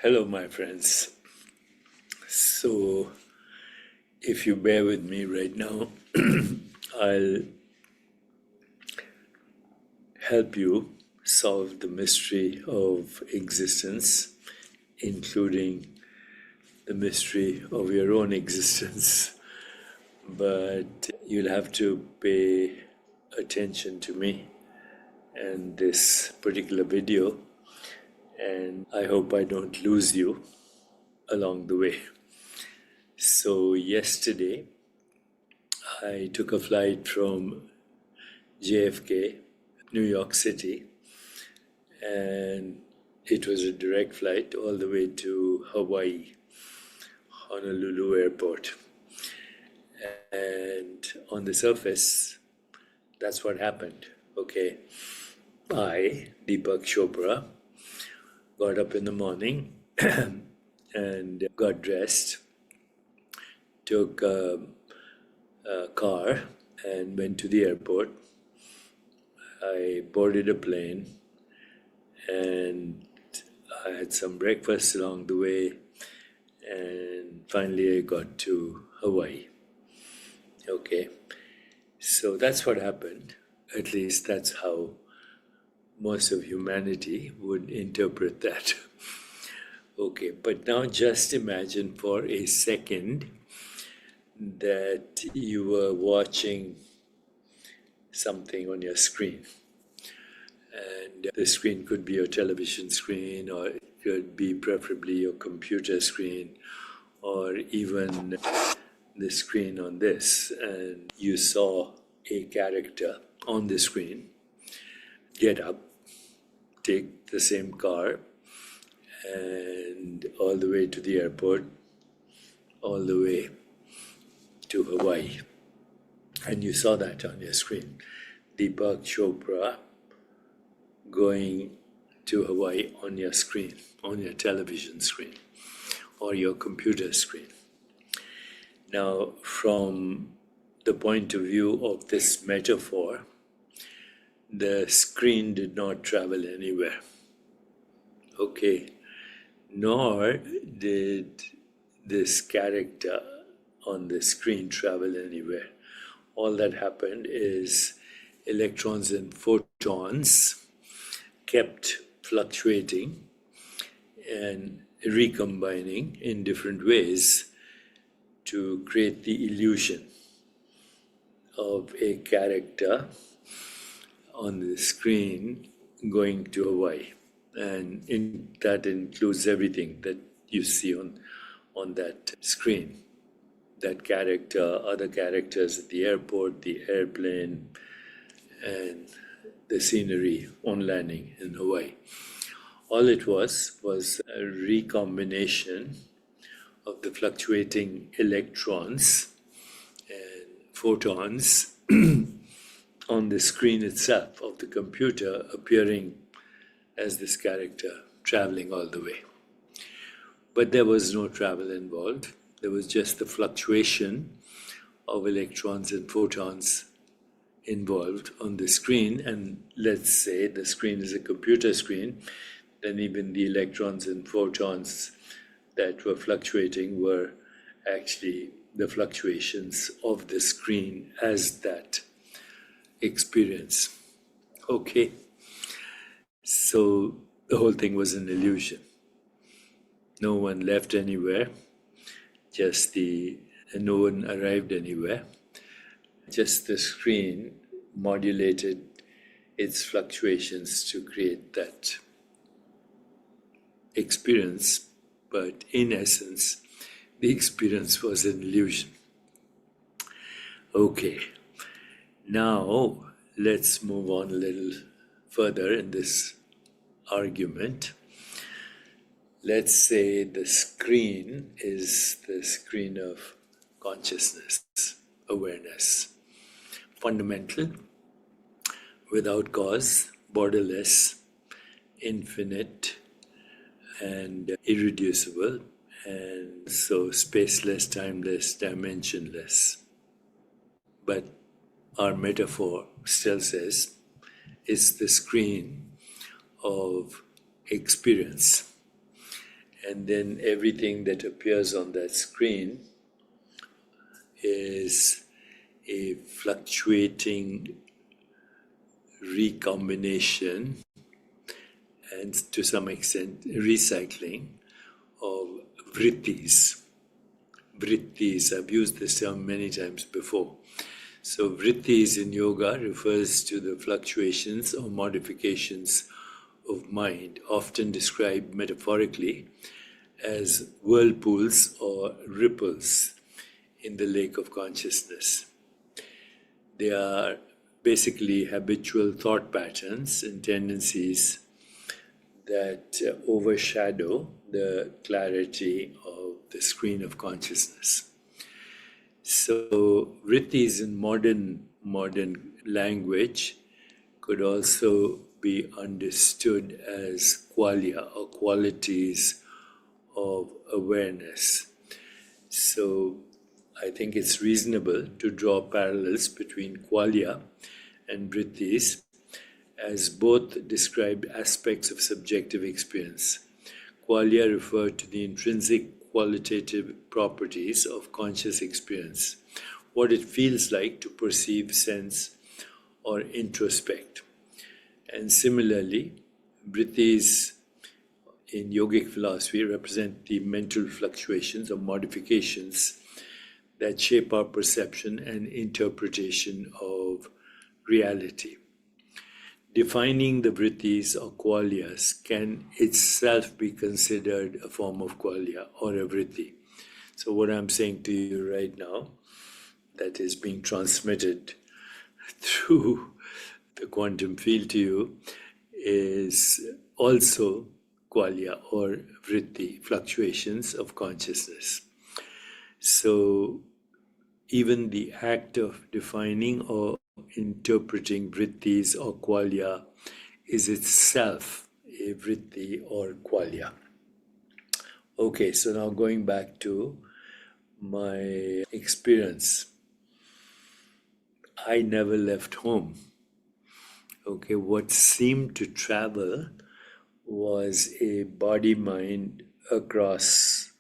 Hello, my friends. So, if you bear with me right now, I'll help you solve the mystery of existence, including the mystery of your own existence. But you'll have to pay attention to me and this particular video, and I hope I don't lose you along the way. So, yesterday, I took a flight from JFK, New York City, and it was a direct flight all the way to Hawaii, Honolulu Airport. And on the surface, that's what happened. Okay, I, Deepak Chopra, got up in the morning and got dressed, took a car and went to the airport. I boarded a plane and I had some breakfast along the way, and finally I got to Hawaii. Okay, so that's what happened. At least that's how most of humanity would interpret that. Okay, but now just imagine for a second that you were watching something on your screen. And the screen could be your television screen, or it could be preferably your computer screen, or even the screen on this. And you saw a character on the screen get up, take the same car, and all the way to the airport, all the way to Hawaii. And you saw that on your screen. Deepak Chopra going to Hawaii on your screen, on your television screen, or your computer screen. Now, from the point of view of this metaphor, the screen did not travel anywhere. Okay, nor did this character on the screen travel anywhere. All that happened is electrons and photons kept fluctuating and recombining in different ways to create the illusion of a character on the screen going to Hawaii. And that includes everything that you see on that screen. That character, other characters at the airport, the airplane, and the scenery on landing in Hawaii. All it was a recombination of the fluctuating electrons and photons on the screen itself of the computer appearing as this character traveling all the way. But there was no travel involved. There was just the fluctuation of electrons and photons involved on the screen. And let's say the screen is a computer screen, then even the electrons and photons that were fluctuating were actually the fluctuations of the screen as that experience. Okay, so the whole thing was an illusion. No one left anywhere. No one arrived anywhere. Just the screen modulated its fluctuations to create that experience, but in essence, the experience was an illusion. Okay, now let's move on a little further in this argument. Let's say the screen is the screen of consciousness, awareness, fundamental, without cause, borderless, infinite, and irreducible, and so spaceless, timeless, dimensionless. But our metaphor still says it's the screen of experience. And then everything that appears on that screen is a fluctuating recombination and to some extent recycling of vrittis. Vrittis, I've used this term many times before. So vrittis in yoga refers to the fluctuations or modifications of mind, often described metaphorically as whirlpools or ripples in the lake of consciousness. They are basically habitual thought patterns and tendencies that overshadow the clarity of the screen of consciousness. So vrittis in modern language could also be understood as qualia or qualities of awareness. So I think it's reasonable to draw parallels between qualia and vrittis, as both describe aspects of subjective experience. Qualia refer to the intrinsic qualitative properties of conscious experience, what it feels like to perceive, sense, or introspect. And similarly, vrittis in yogic philosophy represent the mental fluctuations or modifications that shape our perception and interpretation of reality. Defining the vrittis or qualias can itself be considered a form of qualia or a vritti. So what I'm saying to you right now, that is being transmitted through the quantum field to you, is also qualia or vritti, fluctuations of consciousness. So even the act of defining or interpreting vrittis or qualia is itself a vritti or qualia. Okay, so now going back to my experience. I never left home. Okay, what seemed to travel was a body-mind across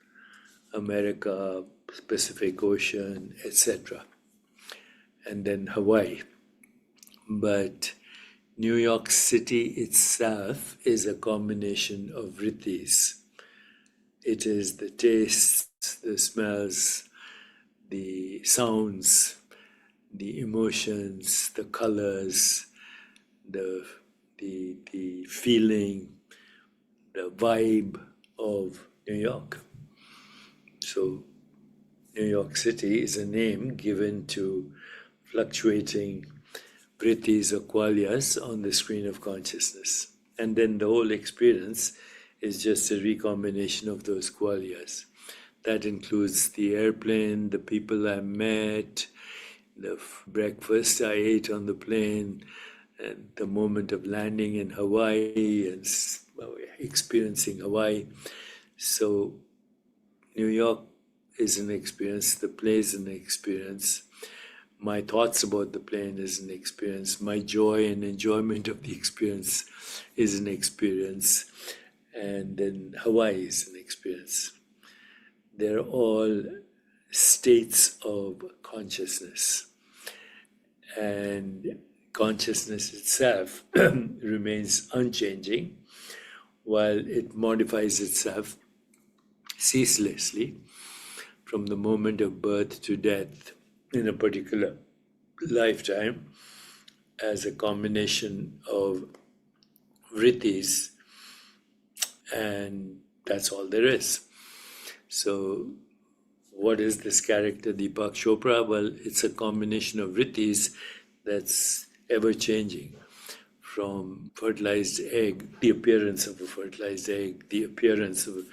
America, Pacific Ocean, etc., and then Hawaii. But New York City itself is a combination of vrittis. It is the tastes, the smells, the sounds, the emotions, the colors, the feeling, the vibe of New York. So New York City is a name given to fluctuating vrittis or qualias on the screen of consciousness. And then the whole experience is just a recombination of those qualias. That includes the airplane, the people I met, the breakfast I ate on the plane, and the moment of landing in Hawaii and experiencing Hawaii. So New York is an experience, the play is an experience. My thoughts about the plane is an experience. My joy and enjoyment of the experience is an experience. And then Hawaii is an experience. They're all states of consciousness. And consciousness itself remains unchanging while it modifies itself ceaselessly from the moment of birth to death in a particular lifetime as a combination of vrittis, and that's all there is. So what is this character Deepak Chopra? Well, it's a combination of vrittis that's ever-changing, from fertilized egg, the appearance of a fertilized egg, the appearance of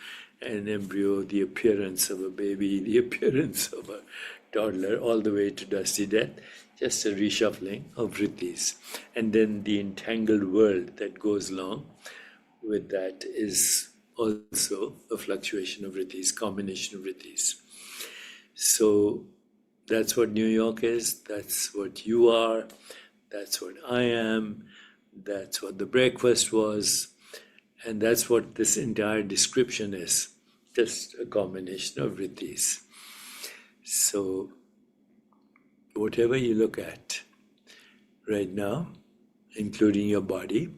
an embryo, the appearance of a baby, the appearance of a toddler, all the way to dusty death, just a reshuffling of vrittis. And then the entangled world that goes along with that is also a fluctuation of vrittis, combination of vrittis. So that's what New York is, that's what you are, that's what I am, that's what the breakfast was, and that's what this entire description is. just a combination of vrittis. So whatever you look at right now, including your body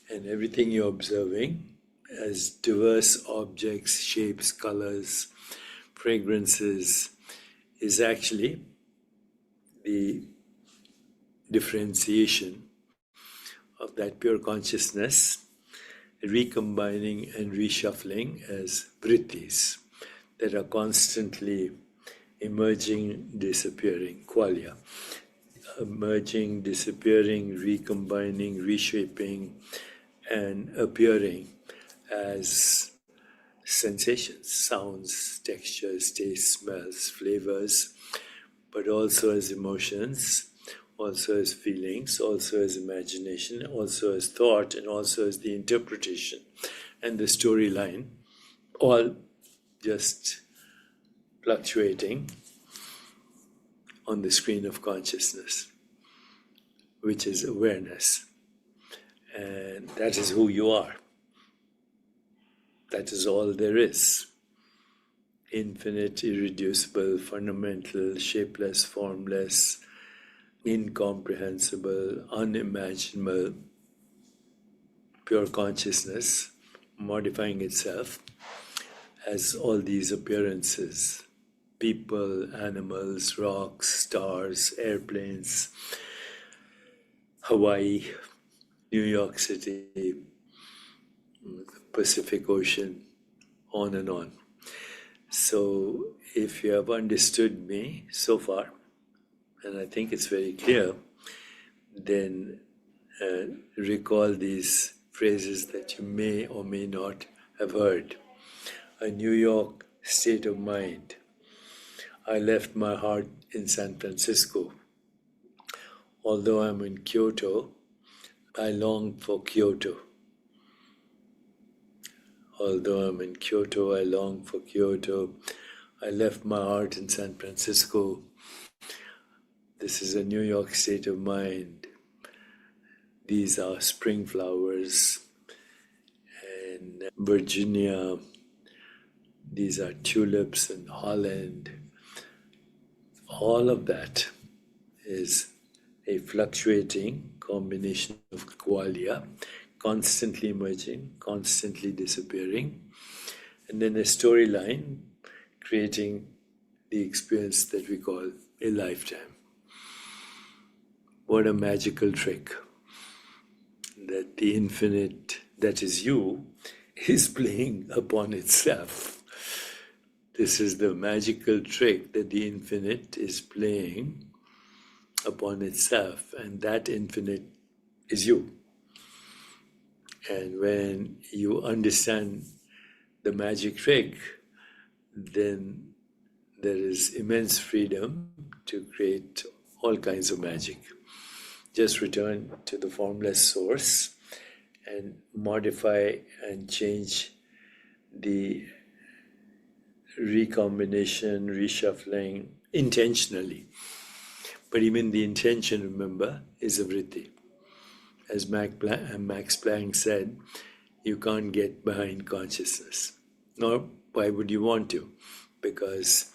and everything you're observing as diverse objects, shapes, colors, fragrances, is actually the differentiation of that pure consciousness recombining and reshuffling as vrittis that are constantly emerging, disappearing, qualia, emerging, disappearing, recombining, reshaping, and appearing as sensations, sounds, textures, tastes, smells, flavors, but also as emotions, also as feelings, also as imagination, also as thought, and also as the interpretation and the storyline, all just fluctuating on the screen of consciousness, which is awareness. And that is who you are. That is all there is. Infinite, irreducible, fundamental, shapeless, formless, incomprehensible, unimaginable, pure consciousness modifying itself as all these appearances, people, animals, rocks, stars, airplanes, Hawaii, New York City, the Pacific Ocean, on and on. So if you have understood me so far, and I think it's very clear, then recall these phrases that you may or may not have heard. A New York state of mind. I left my heart in San Francisco. Although I'm in Kyoto, I long for Kyoto. Although I'm in Kyoto, I long for Kyoto. I left my heart in San Francisco. This is a New York state of mind. These are spring flowers in Virginia. These are tulips in Holland. All of that is a fluctuating combination of qualia, constantly emerging, constantly disappearing, and then a storyline creating the experience that we call a lifetime. What a magical trick that the infinite, that is you, is playing upon itself. This is the magical trick that the infinite is playing upon itself, and that infinite is you. And when you understand the magic trick, then there is immense freedom to create all kinds of magic. Just return to the formless source and modify and change the recombination, reshuffling intentionally. But even the intention, remember, is a vritti. As Max Planck said, you can't get behind consciousness. Nor why would you want to? Because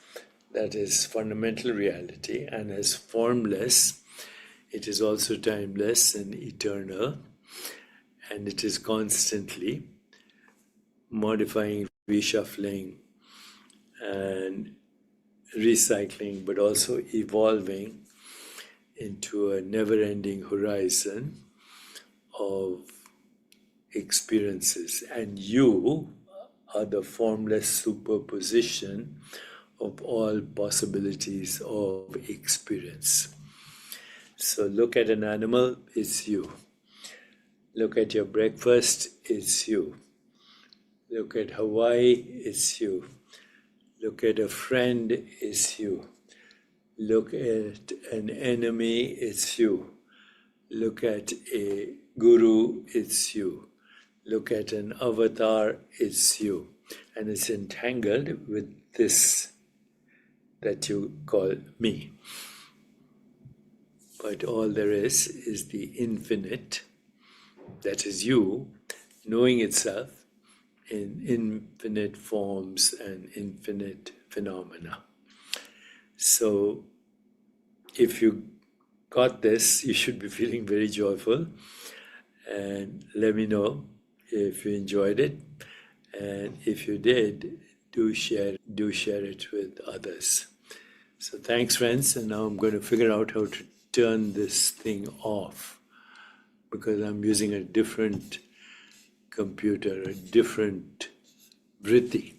that is fundamental reality, and as formless, it is also timeless and eternal, and it is constantly modifying, reshuffling, and recycling, but also evolving into a never-ending horizon of experiences. And you are the formless superposition of all possibilities of experience. So look at an animal, it's you. Look at your breakfast, it's you. Look at Hawaii, it's you. Look at a friend, it's you. Look at an enemy, it's you. Look at a guru, it's you. Look at an avatar, it's you. And it's entangled with this that you call me. But all there is the infinite, that is you, knowing itself in infinite forms and infinite phenomena. So if you got this, you should be feeling very joyful. And let me know if you enjoyed it. And if you did, do share it with others. So thanks, friends. And now I'm going to figure out how to turn this thing off, because I'm using a different computer, a different vritti.